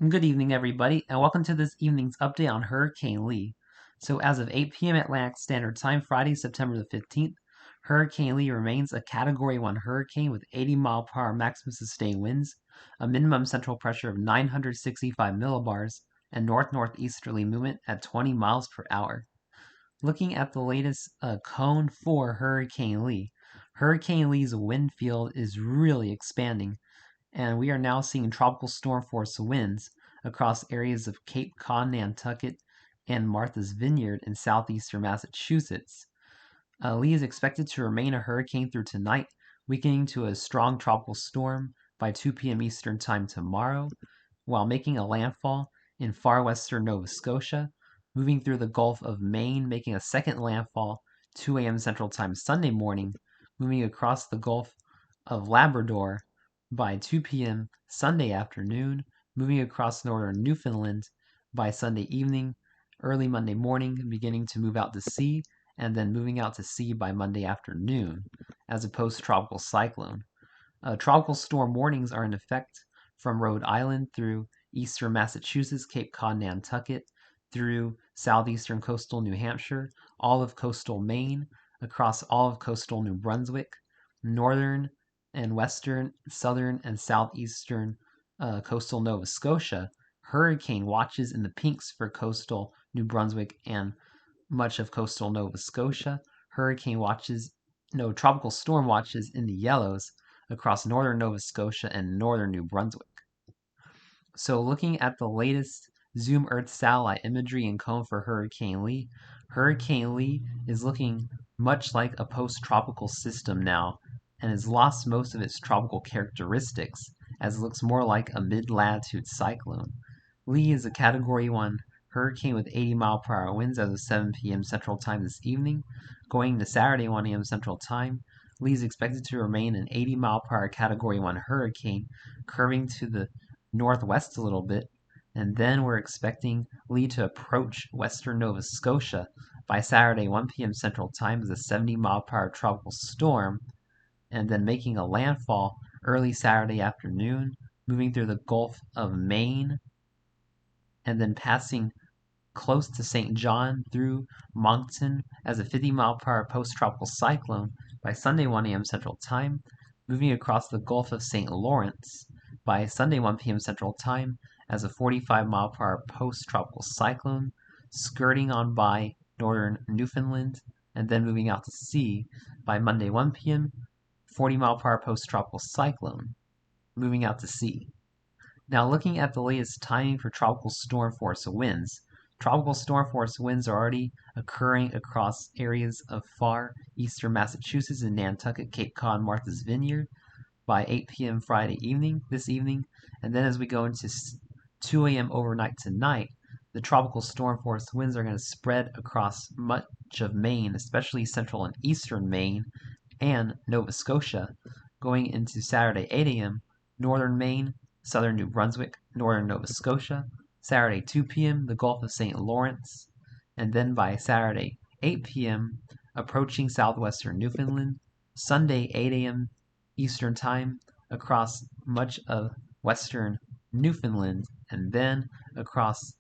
Good evening, everybody, and welcome to this evening's update on Hurricane Lee. So, as of 8 p.m. Atlantic Standard Time, Friday, September the 15th, Hurricane Lee remains a Category 1 hurricane with 80-mile-per-hour maximum sustained winds, a minimum central pressure of 965 millibars, and north-northeasterly movement at 20 miles per hour. Looking at the latest cone for Hurricane Lee's wind field is really expanding, and we are now seeing tropical storm force winds across areas of Cape Cod, Nantucket, and Martha's Vineyard in southeastern Massachusetts. Lee is expected to remain a hurricane through tonight, weakening to a strong tropical storm by 2 p.m. Eastern Time tomorrow, while making a landfall in far western Nova Scotia, moving through the Gulf of Maine, making a second landfall 2 a.m. Central Time Sunday morning, moving across the Gulf of Labrador by 2 p.m. Sunday afternoon, moving across northern Newfoundland by Sunday evening, early Monday morning, beginning to move out to sea, and then moving out to sea by Monday afternoon as a post-tropical cyclone. Tropical storm warnings are in effect from Rhode Island through eastern Massachusetts, Cape Cod, Nantucket, through southeastern coastal New Hampshire, all of coastal Maine, across all of coastal New Brunswick, northern and western, southern, and southeastern coastal Nova Scotia, hurricane watches in the pinks for coastal New Brunswick and much of coastal Nova Scotia, tropical storm watches in the yellows across northern Nova Scotia and northern New Brunswick. So looking at the latest Zoom Earth satellite imagery and cone for Hurricane Lee is looking much like a post-tropical system now, and has lost most of its tropical characteristics, as it looks more like a mid-latitude cyclone. Lee is a Category 1 hurricane with 80-mile-per-hour winds as of 7 p.m. Central Time this evening. Going to Saturday, 1 a.m. Central Time, Lee is expected to remain an 80-mile-per-hour Category 1 hurricane, curving to the northwest a little bit, and then we're expecting Lee to approach western Nova Scotia by Saturday, 1 p.m. Central Time as a 70-mile-per-hour tropical storm, and then making a landfall early Saturday afternoon, moving through the Gulf of Maine, and then passing close to St. John through Moncton as a 50-mile-per-hour post-tropical cyclone by Sunday 1 a.m. Central Time, moving across the Gulf of St. Lawrence by Sunday 1 p.m. Central Time as a 45-mile-per-hour post-tropical cyclone, skirting on by northern Newfoundland, and then moving out to sea by Monday 1 p.m., 40-mile-per-hour post-tropical cyclone, moving out to sea. Now looking at the latest timing for tropical storm force winds, tropical storm force winds are already occurring across areas of far eastern Massachusetts and Nantucket, Cape Cod, Martha's Vineyard by 8 p.m. this evening, and then as we go into 2 a.m. overnight tonight, the tropical storm force winds are going to spread across much of Maine, especially central and eastern Maine and Nova Scotia, going into Saturday 8 a.m., northern Maine, southern New Brunswick, northern Nova Scotia, Saturday 2 p.m., the Gulf of St. Lawrence, and then by Saturday 8 p.m., approaching southwestern Newfoundland, Sunday 8 a.m. Eastern Time, across much of western Newfoundland, and then across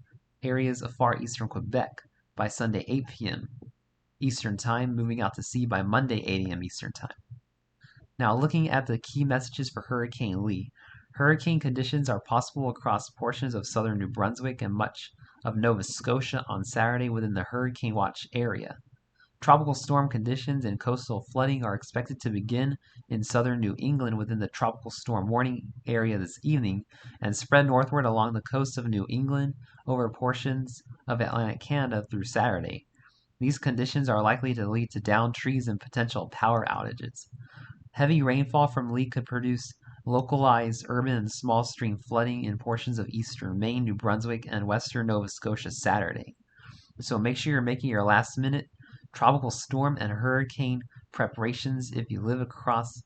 areas of far eastern Quebec by Sunday 8 p.m. Eastern Time, moving out to sea by Monday 8 a.m. Eastern Time. Now looking at the key messages for Hurricane Lee. Hurricane conditions are possible across portions of southern New Brunswick and much of Nova Scotia on Saturday within the hurricane watch area. Tropical storm conditions and coastal flooding are expected to begin in southern New England within the tropical storm warning area this evening and spread northward along the coast of New England over portions of Atlantic Canada through Saturday. These conditions are likely to lead to downed trees and potential power outages. Heavy rainfall from Lee could produce localized urban and small stream flooding in portions of eastern Maine, New Brunswick, and western Nova Scotia Saturday. So make sure you're making your last minute tropical storm and hurricane preparations if you live across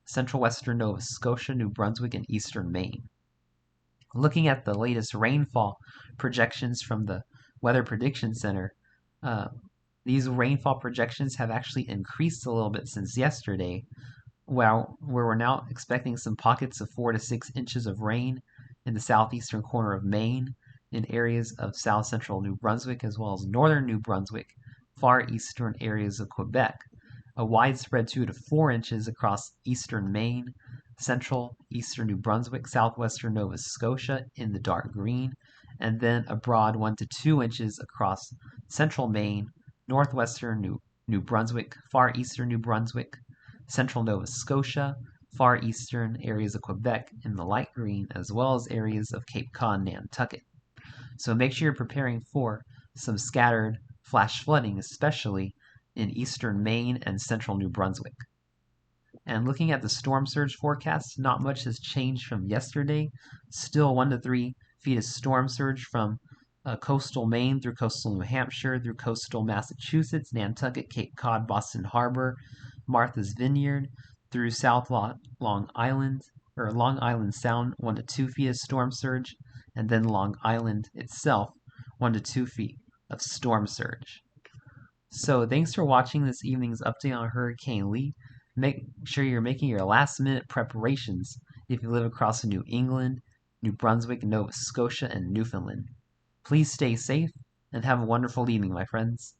central western Nova Scotia, New Brunswick, and eastern Maine. Looking at the latest rainfall projections from the Weather Prediction Center, these rainfall projections have actually increased a little bit since yesterday, where we're now expecting some pockets of 4 to 6 inches of rain in the southeastern corner of Maine, in areas of south central New Brunswick, as well as northern New Brunswick, far eastern areas of Quebec, a widespread 2 to 4 inches across eastern Maine, central eastern New Brunswick, southwestern Nova Scotia in the dark green, and then a broad 1 to 2 inches across central Maine, northwestern New Brunswick, far eastern New Brunswick, central Nova Scotia, far eastern areas of Quebec in the light green, as well as areas of Cape Cod and Nantucket. So make sure you're preparing for some scattered flash flooding, especially in eastern Maine and central New Brunswick. And looking at the storm surge forecast, not much has changed from yesterday. Still 1 to 3 feet of storm surge from coastal Maine through coastal New Hampshire, through coastal Massachusetts, Nantucket, Cape Cod, Boston Harbor, Martha's Vineyard, through South Long Island, or Long Island Sound, 1 to 2 feet of storm surge, and then Long Island itself, 1 to 2 feet of storm surge. So thanks for watching this evening's update on Hurricane Lee. Make sure you're making your last-minute preparations if you live across New England, New Brunswick, Nova Scotia, and Newfoundland. Please stay safe and have a wonderful evening, my friends.